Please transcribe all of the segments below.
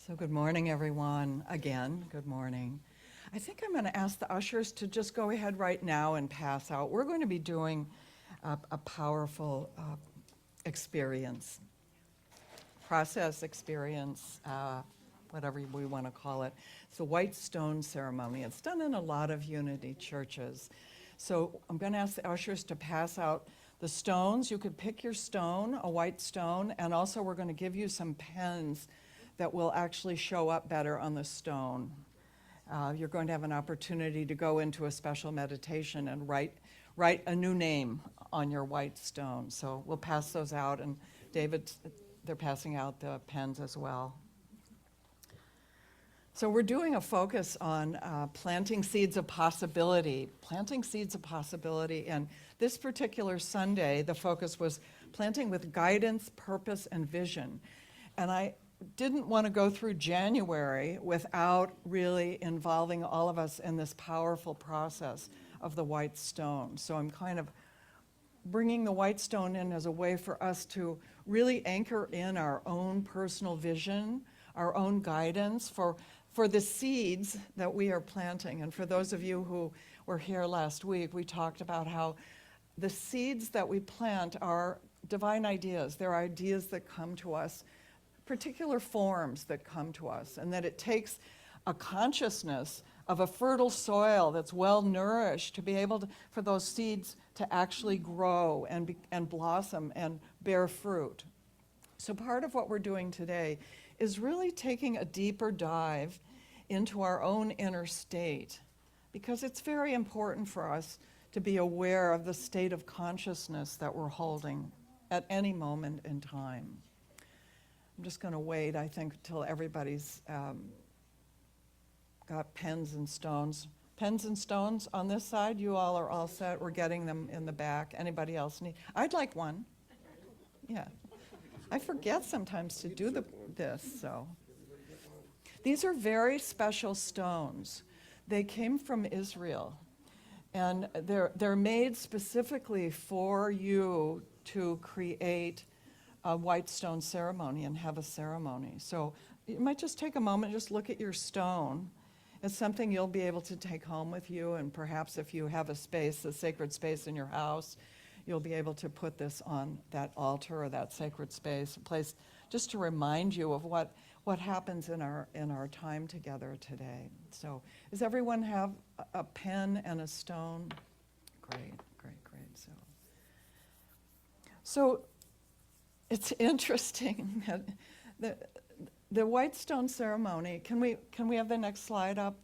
So good morning, everyone. Again, good morning. I think I'm going to ask the ushers to just go ahead right now and pass out. We're going to be doing a powerful experience, process experience, whatever we want to call it. It's the white stone ceremony. It's done in a lot of Unity churches. So I'm going to ask the ushers to pass out the stones. You could pick your stone, a white stone, and also we're going to give you some pens that will actually show up better on the stone. You're going to have an opportunity to go into a special meditation and write a new name on your white stone. So we'll pass those out, and David, they're passing out the pens as well. So we're doing a focus on planting seeds of possibility, and this particular Sunday, the focus was planting with guidance, purpose, and vision. And I didn't want to go through January without really involving all of us in this powerful process of the white stone. So I'm kind of bringing the white stone in as a way for us to really anchor in our own personal vision, our own guidance for the seeds that we are planting. And for those of you who were here last week, we talked about how the seeds that we plant are divine ideas. They're ideas that come to us, particular forms that come to us, and that it takes a consciousness of a fertile soil that's well nourished to be able to, for those seeds to actually grow and blossom and bear fruit. So part of what we're doing today is really taking a deeper dive into our own inner state, because it's very important for us to be aware of the state of consciousness that we're holding at any moment in time. I'm just going to wait, I think, till everybody's got pens and stones. Pens and stones on this side, you all are all set. We're getting them in the back. Anybody else need? I'd like one. Yeah. I forget sometimes to do this, so. These are very special stones. They came from Israel, and they're made specifically for you to create a white stone ceremony and have a ceremony. So you might just take a moment, just look at your stone. It's something you'll be able to take home with you, and perhaps if you have a space, a sacred space in your house, you'll be able to put this on that altar or that sacred space, a place just to remind you of what happens in our time together today. So does everyone have a pen and a stone? Great. So it's interesting that the white stone ceremony, can we have the next slide up?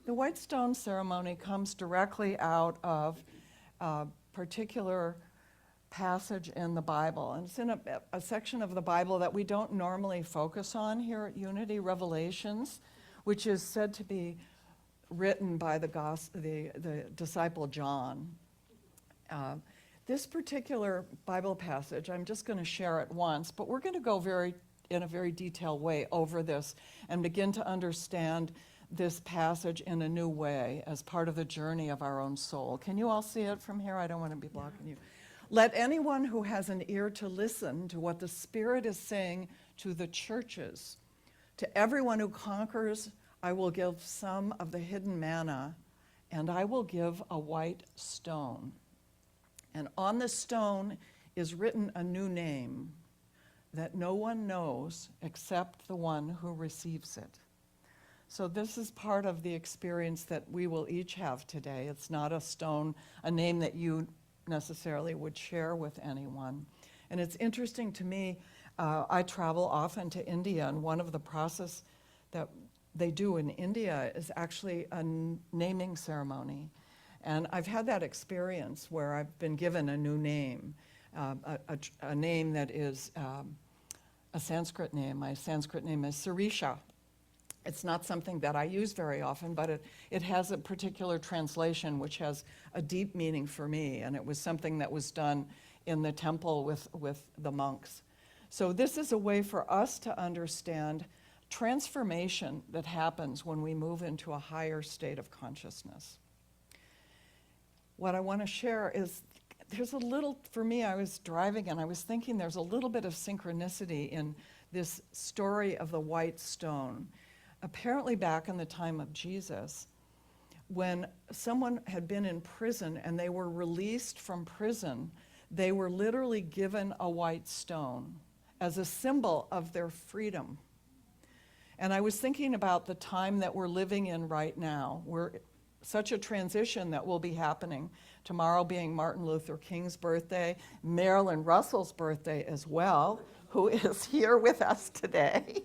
The white stone ceremony comes directly out of a particular passage in the Bible, and it's in a section of the Bible that we don't normally focus on here at Unity, Revelations, which is said to be written by the disciple John. This particular Bible passage, I'm just going to share it once, but we're going to go in a very detailed way over this and begin to understand this passage in a new way as part of the journey of our own soul. Can you all see it from here? I don't want to be blocking you. Let anyone who has an ear to listen to what the Spirit is saying to the churches. To everyone who conquers, I will give some of the hidden manna, and I will give a white stone. And on the stone is written a new name that no one knows except the one who receives it. So this is part of the experience that we will each have today. It's not a stone, a name that you necessarily would share with anyone. And it's interesting to me, I travel often to India, and one of the process that they do in India is actually a naming ceremony. And I've had that experience where I've been given a new name, a name that is a Sanskrit name. My Sanskrit name is Sirisha. It's not something that I use very often, but it has a particular translation which has a deep meaning for me, and it was something that was done in the temple with the monks. So this is a way for us to understand transformation that happens when we move into a higher state of consciousness. What I want to share is there's a little, for me, I was driving and I was thinking there's a little bit of synchronicity in this story of the white stone. Apparently back in the time of Jesus, when someone had been in prison and they were released from prison, they were literally given a white stone as a symbol of their freedom. And I was thinking about the time that we're living in right now. We're such a transition that will be happening. Tomorrow being Martin Luther King's birthday, Marilyn Russell's birthday as well, who is here with us today.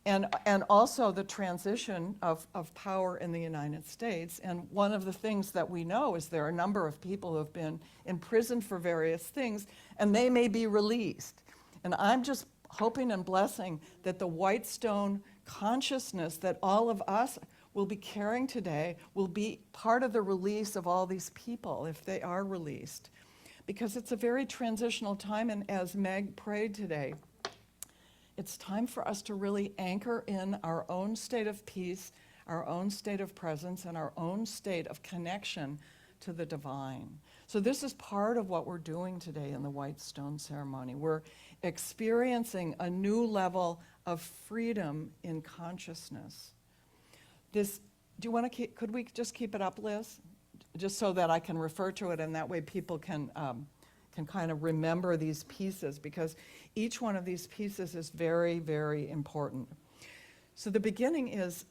And also the transition of power in the United States. And one of the things that we know is there are a number of people who have been in prison for various things, and they may be released. And I'm just hoping and blessing that the white stone consciousness that all of us will be carrying today will be part of the release of all these people if they are released. Because it's a very transitional time, and as Meg prayed today, it's time for us to really anchor in our own state of peace, our own state of presence, and our own state of connection to the divine. So this is part of what we're doing today in the white stone ceremony. We're experiencing a new level of freedom in consciousness. This, do you want to could we just keep it up, Liz? Just so that I can refer to it, and that way people can kind of remember these pieces, because each one of these pieces is very, very important. So the beginning is,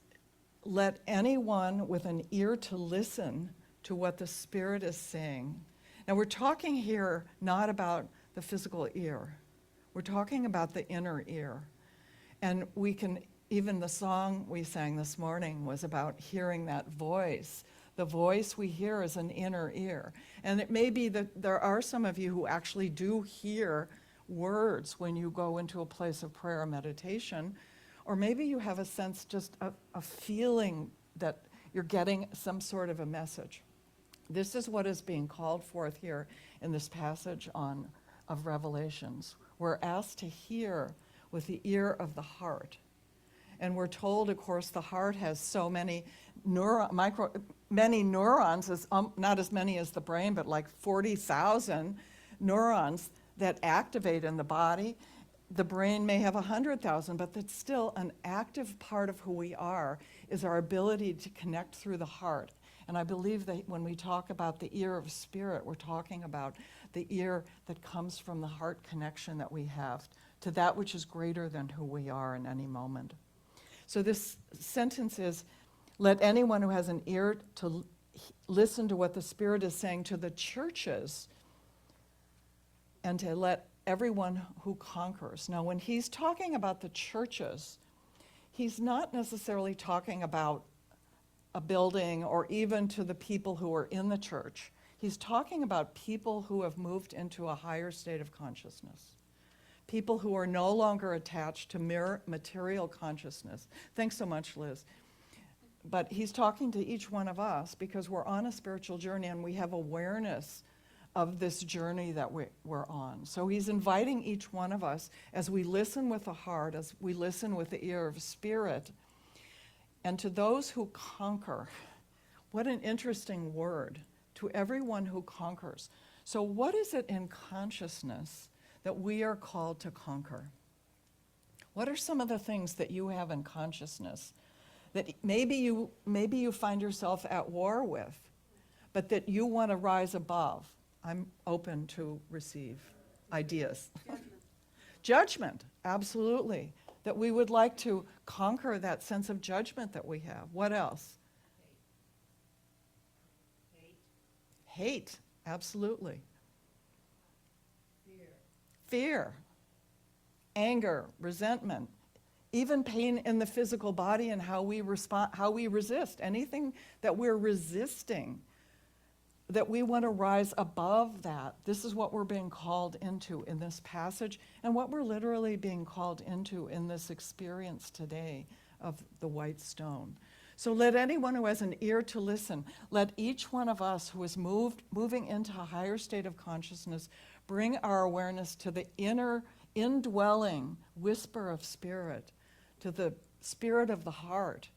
let anyone with an ear to listen to what the Spirit is saying. Now we're talking here not about the physical ear. We're talking about the inner ear. And we can, even the song we sang this morning was about hearing that voice. The voice we hear is an inner ear. And it may be that there are some of you who actually do hear words when you go into a place of prayer or meditation, or maybe you have a sense, just a feeling that you're getting some sort of a message. This is what is being called forth here in this passage of Revelations. We're asked to hear with the ear of the heart. And we're told, of course, the heart has so many many neurons, not as many as the brain, but like 40,000 neurons that activate in the body. The brain may have 100,000, but that's still an active part of who we are, is our ability to connect through the heart. And I believe that when we talk about the ear of spirit, we're talking about the ear that comes from the heart connection that we have to that which is greater than who we are in any moment. So this sentence is, let anyone who has an ear to listen to what the Spirit is saying to the churches, and to let everyone who conquers. Now, when he's talking about the churches, he's not necessarily talking about a building or even to the people who are in the church. He's talking about people who have moved into a higher state of consciousness. People who are no longer attached to mere material consciousness. Thanks so much, Liz. But he's talking to each one of us because we're on a spiritual journey and we have awareness of this journey that we're on. So he's inviting each one of us, as we listen with the heart, as we listen with the ear of spirit, and to those who conquer. What an interesting word. To everyone who conquers. So what is it in consciousness that we are called to conquer? What are some of the things that you have in consciousness that maybe you find yourself at war with, but that you want to rise above? I'm open to receive ideas. Judgment, absolutely. That we would like to conquer that sense of judgment that we have. What else? Hate, absolutely. Fear, anger, resentment, even pain in the physical body and how we respond, how we resist. Anything that we're resisting, that we want to rise above that. This is what we're being called into in this passage, and what we're literally being called into in this experience today of the white stone. So let anyone who has an ear to listen, let each one of us who is moving into a higher state of consciousness bring our awareness to the inner, indwelling whisper of spirit, to the spirit of the heart.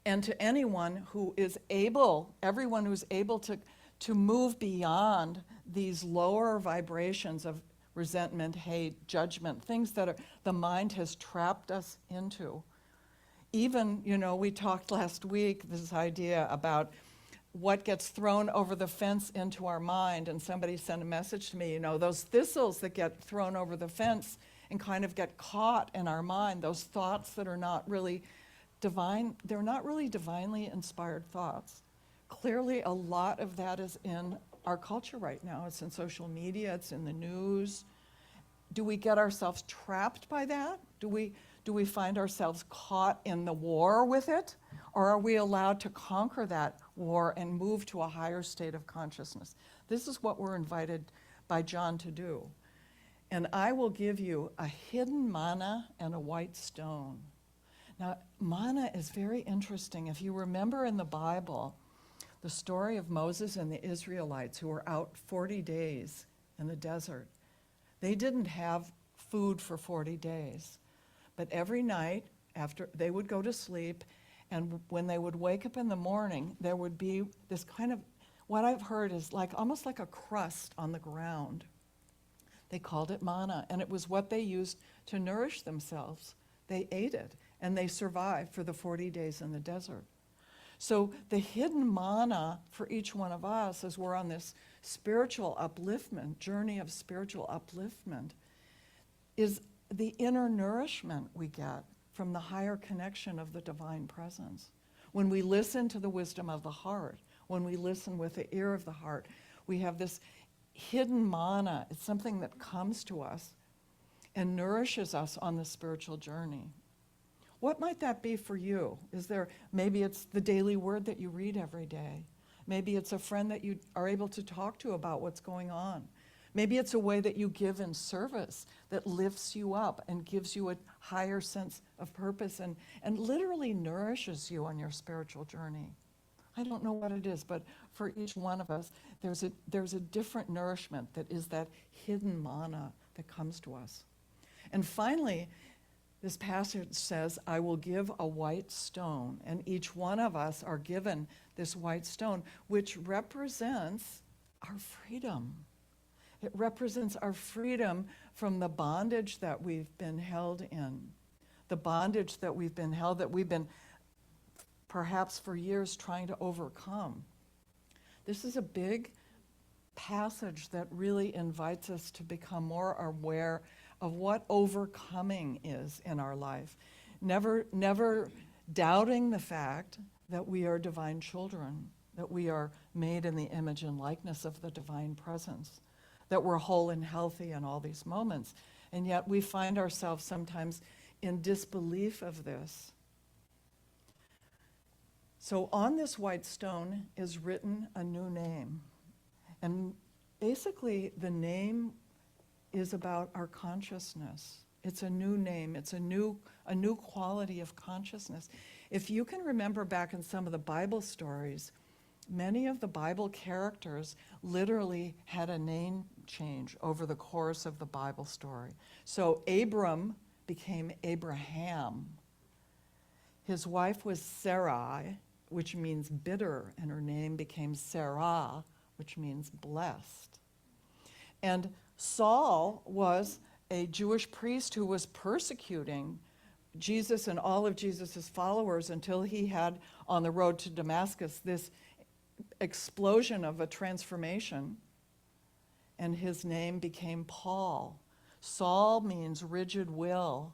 And to anyone who is able, everyone who's able to move beyond these lower vibrations of resentment, hate, judgment, things that the mind has trapped us into. Even, we talked last week, this idea about what gets thrown over the fence into our mind, and somebody sent a message to me, those thistles that get thrown over the fence and kind of get caught in our mind, those thoughts that are not really divine, they're not really divinely inspired thoughts. Clearly, a lot of that is in our culture right now. It's in social media, it's in the news. Do we get ourselves trapped by that? Do we find ourselves caught in the war with it? Or are we allowed to conquer that war and move to a higher state of consciousness? This is what we're invited by John to do. And I will give you a hidden manna and a white stone. Now, manna is very interesting. If you remember in the Bible, the story of Moses and the Israelites who were out 40 days in the desert. They didn't have food for 40 days. But every night, after they would go to sleep, and when they would wake up in the morning, there would be this kind of, what I've heard is almost like a crust on the ground. They called it manna, and it was what they used to nourish themselves. They ate it, and they survived for the 40 days in the desert. So the hidden manna for each one of us, as we're on this spiritual upliftment, journey of spiritual upliftment, is the inner nourishment we get from the higher connection of the divine presence. When we listen to the wisdom of the heart, when we listen with the ear of the heart, we have this hidden manna. It's something that comes to us and nourishes us on the spiritual journey. What might that be for you? Maybe it's the daily word that you read every day. Maybe it's a friend that you are able to talk to about what's going on. Maybe it's a way that you give in service that lifts you up and gives you a higher sense of purpose and literally nourishes you on your spiritual journey. I don't know what it is, but for each one of us, there's a different nourishment that is that hidden manna that comes to us. And finally, this passage says, I will give a white stone, and each one of us are given this white stone, which represents our freedom. It represents our freedom from the bondage that we've been held in, the bondage that we've been perhaps for years trying to overcome. This is a big passage that really invites us to become more aware of what overcoming is in our life. Never doubting the fact that we are divine children, that we are made in the image and likeness of the divine presence, that we're whole and healthy in all these moments. And yet we find ourselves sometimes in disbelief of this. So on this white stone is written a new name. And basically the name is about our consciousness. It's a new name. It's a new quality of consciousness. If you can remember back in some of the Bible stories, many of the Bible characters literally had a name change over the course of the Bible story. So Abram became Abraham. His wife was Sarai, which means bitter, and her name became Sarah, which means blessed. And Saul was a Jewish priest who was persecuting Jesus and all of Jesus' followers until he had, on the road to Damascus, this explosion of a transformation, and his name became Paul. Saul means rigid will.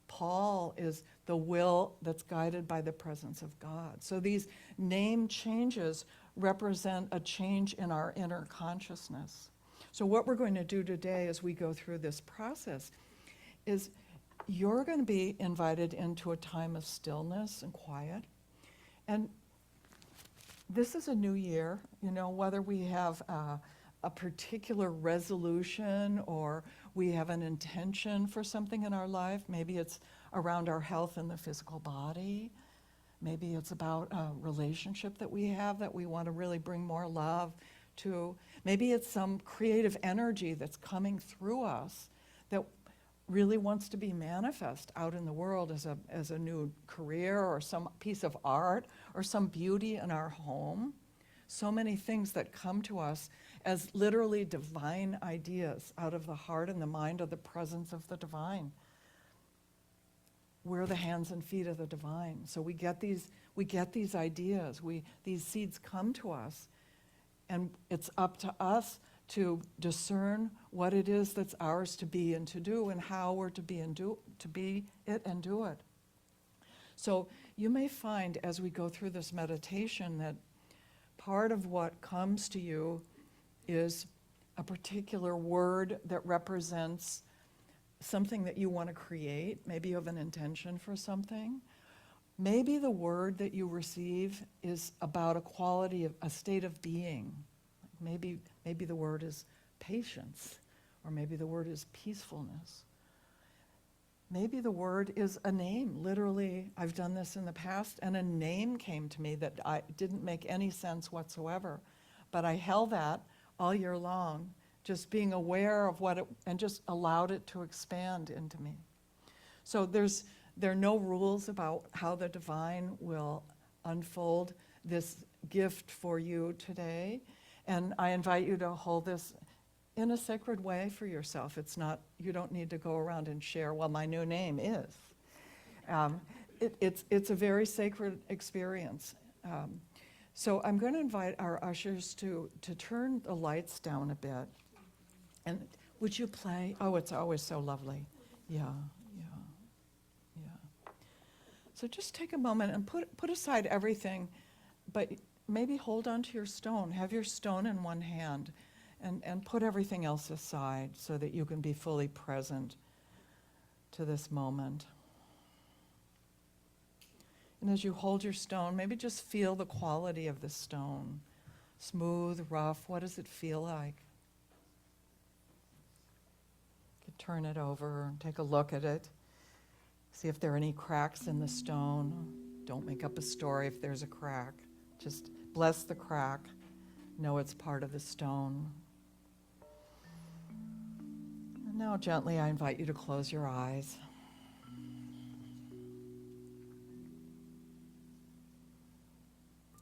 Paul is the will that's guided by the presence of God. So these name changes represent a change in our inner consciousness. So what we're going to do today as we go through this process is you're going to be invited into a time of stillness and quiet. And this is a new year, whether we have a particular resolution or we have an intention for something in our life. Maybe it's around our health in the physical body. Maybe it's about a relationship that we have that we want to really bring more love to. Maybe it's some creative energy that's coming through us that really wants to be manifest out in the world as a new career or some piece of art or some beauty in our home. so many things that come to us as literally divine ideas out of the heart and the mind of the presence of the divine. We're the hands and feet of the divine. So we get these ideas, these seeds come to us, and it's up to us to discern what it is that's ours to be and to do, and how we're to be it and do it. So you may find as we go through this meditation that part of what comes to you is a particular word that represents something that you want to create. Maybe you have an intention for something. Maybe the word that you receive is about a quality of a state of being. Maybe the word is patience, or maybe the word is peacefulness. Maybe the word is a name. Literally, I've done this in the past, and a name came to me that didn't make any sense whatsoever. But I held that all year long, just being aware of what it, and just allowed it to expand into me. So there are no rules about how the divine will unfold this gift for you today. And I invite you to hold this in a sacred way for yourself. It's not, you don't need to go around and share, well, my new name is. It's a very sacred experience. So I'm going to invite our ushers to turn the lights down a bit. And would you play? Oh, it's always so lovely. Yeah. So just take a moment and put aside everything, but maybe hold on to your stone. Have your stone in one hand. And put everything else aside so that you can be fully present to this moment. And as you hold your stone, maybe just feel the quality of the stone. Smooth, rough, what does it feel like? You could turn it over, take a look at it. See if there are any cracks in the stone. Don't make up a story if there's a crack. Just bless the crack. Know it's part of the stone. Now gently I invite you to close your eyes.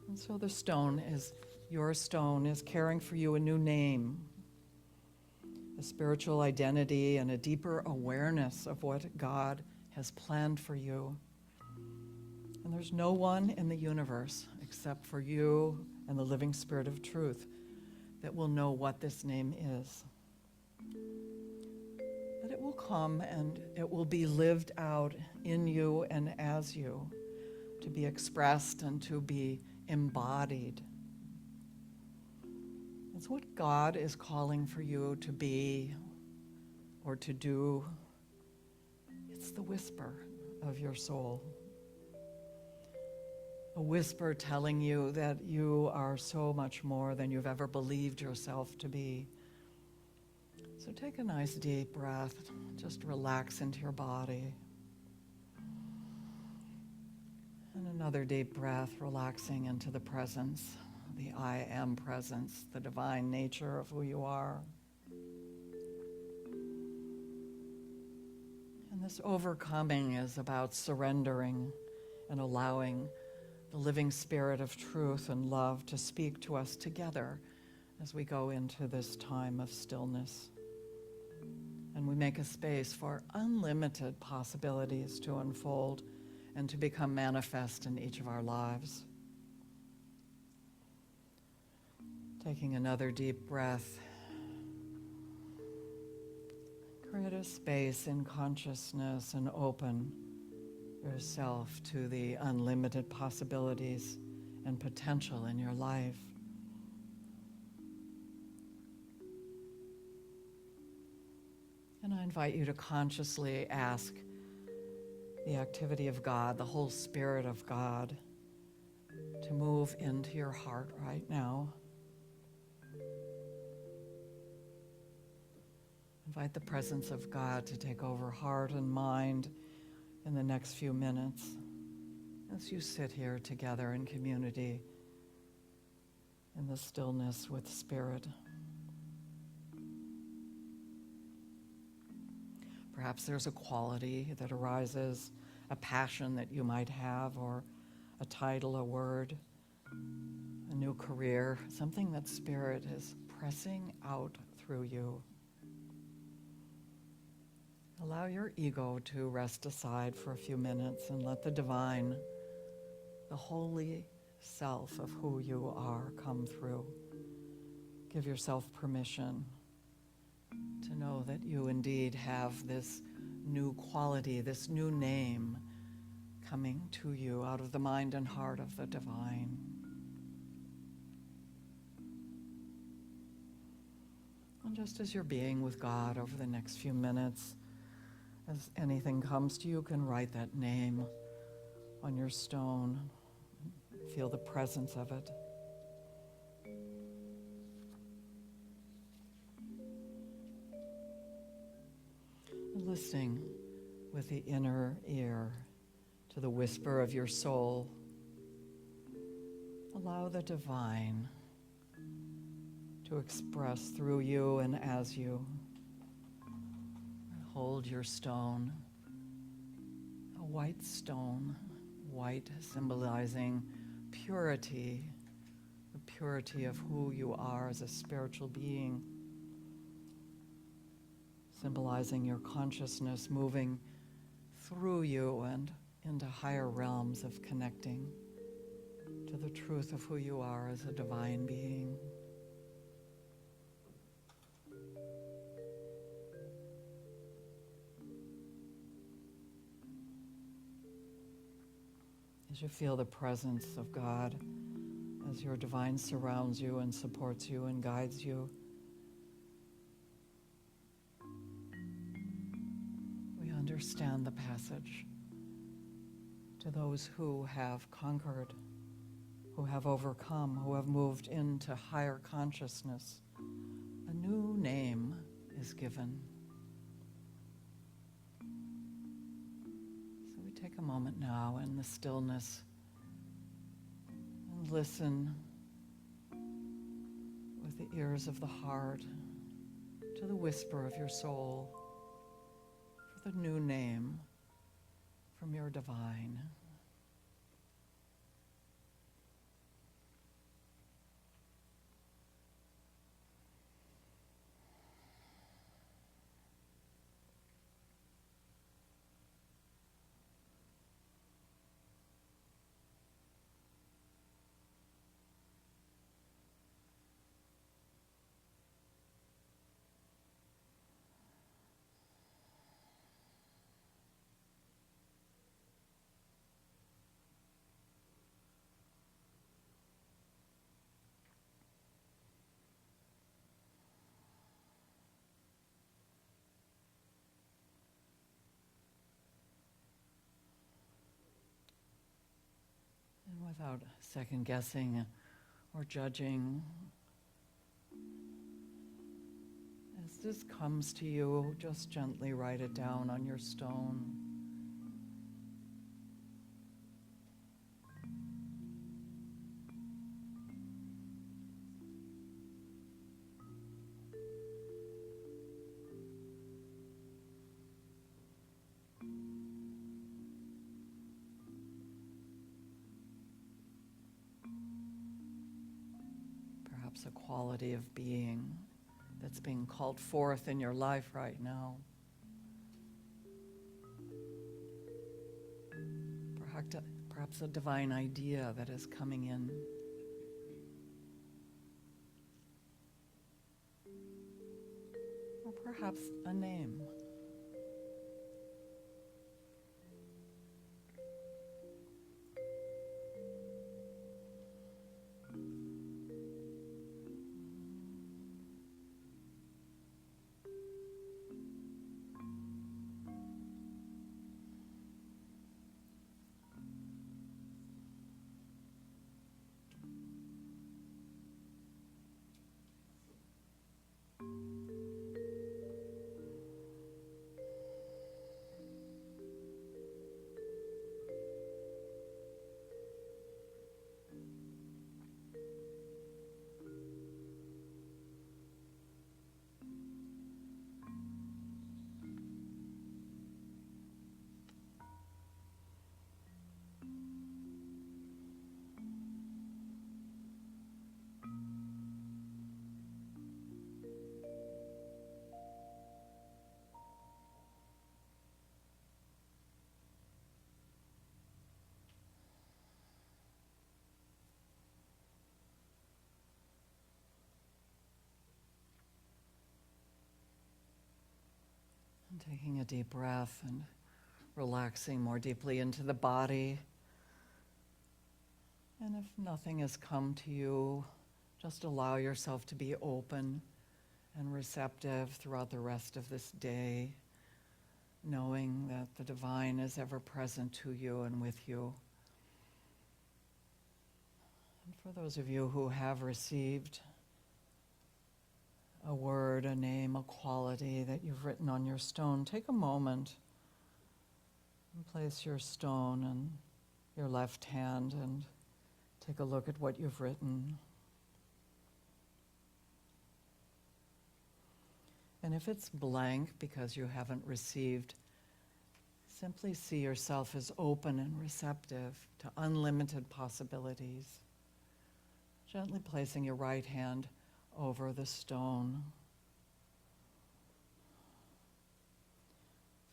And so the stone is, your stone is carrying for you a new name, a spiritual identity and a deeper awareness of what God has planned for you. And there's no one in the universe except for you and the living Spirit of truth that will know what this name is. But it will come and it will be lived out in you and as you, to be expressed and to be embodied. It's what God is calling for you to be or to do. It's the whisper of your soul. A whisper telling you that you are so much more than you've ever believed yourself to be. So take a nice deep breath, just relax into your body. And another deep breath, relaxing into the presence, the I am presence, the divine nature of who you are. And this overcoming is about surrendering and allowing the living Spirit of truth and love to speak to us together as we go into this time of stillness. And we make a space for unlimited possibilities to unfold and to become manifest in each of our lives. Taking another deep breath. Create a space in consciousness and open yourself to the unlimited possibilities and potential in your life. And I invite you to consciously ask the activity of God, the whole Spirit of God, to move into your heart right now. Invite the presence of God to take over heart and mind in the next few minutes as you sit here together in community in the stillness with Spirit. Perhaps there's a quality that arises, a passion that you might have, or a title, a word. a new career, something that Spirit is pressing out through you. Allow your ego to rest aside for a few minutes and let the divine, the holy self of who you are, come through. Give yourself permission to know that you indeed have this new quality, this new name coming to you out of the mind and heart of the divine. And just as you're being with God over the next few minutes, as anything comes to you, you can write that name on your stone. Feel the presence of it. Listening with the inner ear to the whisper of your soul. Allow the divine to express through you and as you. Hold your stone, a white stone, white symbolizing purity, the purity of who you are as a spiritual being, symbolizing your consciousness moving through you and into higher realms of connecting to the truth of who you are as a divine being. As you feel the presence of God, as your divine surrounds you and supports you and guides you, we understand the passage to those who have conquered, who have overcome, who have moved into higher consciousness. A new name is given. Take a moment now in the stillness and listen with the ears of the heart to the whisper of your soul for the new name from your divine. Without second guessing or judging, as this comes to you, just gently write it down on your stone. A quality of being that's being called forth in your life right now. Perhaps a divine idea that is coming in. Or perhaps a name. Taking a deep breath and relaxing more deeply into the body. And if nothing has come to you, just allow yourself to be open and receptive throughout the rest of this day, knowing that the divine is ever present to you and with you. And for those of you who have received a word, a name, a quality that you've written on your stone, take a moment and place your stone in your left hand and take a look at what you've written. And if it's blank because you haven't received, simply see yourself as open and receptive to unlimited possibilities. Gently placing your right hand over the stone.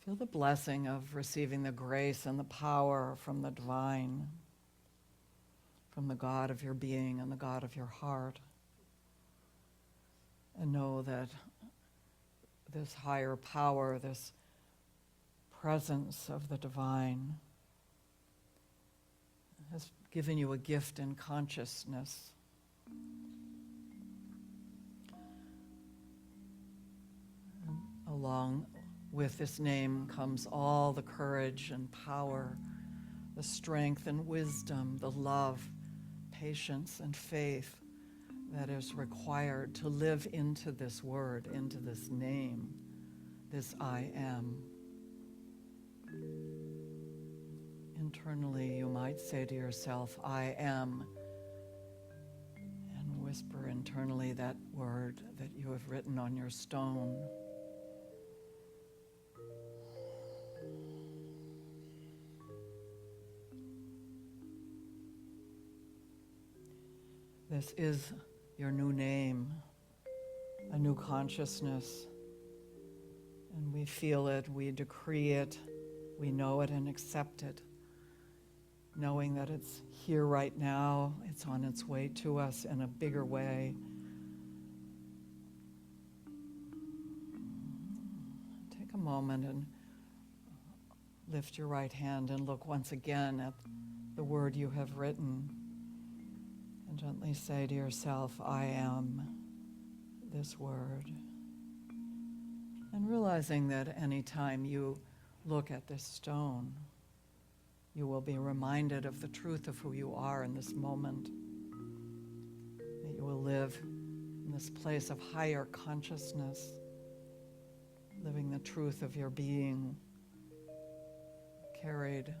Feel the blessing of receiving the grace and the power from the divine, from the God of your being and the God of your heart. And know that this higher power, this presence of the divine, has given you a gift in consciousness. And along with this name comes all the courage and power, the strength and wisdom, the love, patience and faith that is required to live into this word, into this name, this I am. Internally, you might say to yourself, I am, and whisper internally that word that you have written on your stone. This is your new name, a new consciousness, and we feel it, we decree it, we know it and accept it, knowing that it's here right now, it's on its way to us in a bigger way. Take a moment and lift your right hand and look once again at the word you have written. And gently say to yourself, I am this word. And realizing that any time you look at this stone, you will be reminded of the truth of who you are in this moment. That you will live in this place of higher consciousness, living the truth of your being, carried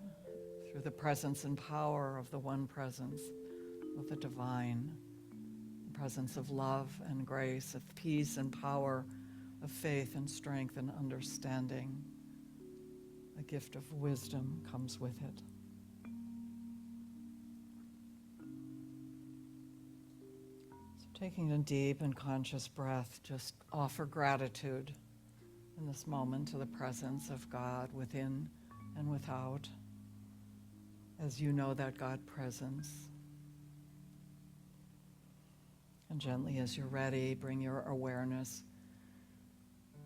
through the presence and power of the one presence, of the divine, the presence of love and grace, of peace and power, of faith and strength and understanding. A gift of wisdom comes with it. So taking a deep and conscious breath, just offer gratitude in this moment to the presence of God within and without, as you know that God presence. And gently, as you're ready, bring your awareness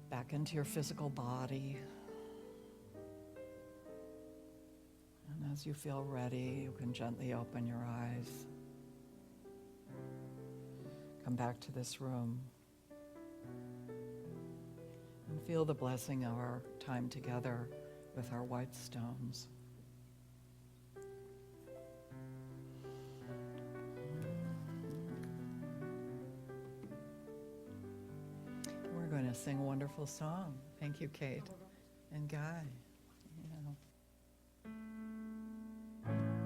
back into your physical body. And as you feel ready, you can gently open your eyes. Come back to this room and feel the blessing of our time together with our white stones. We're going to sing a wonderful song. Thank you, Kate and Guy.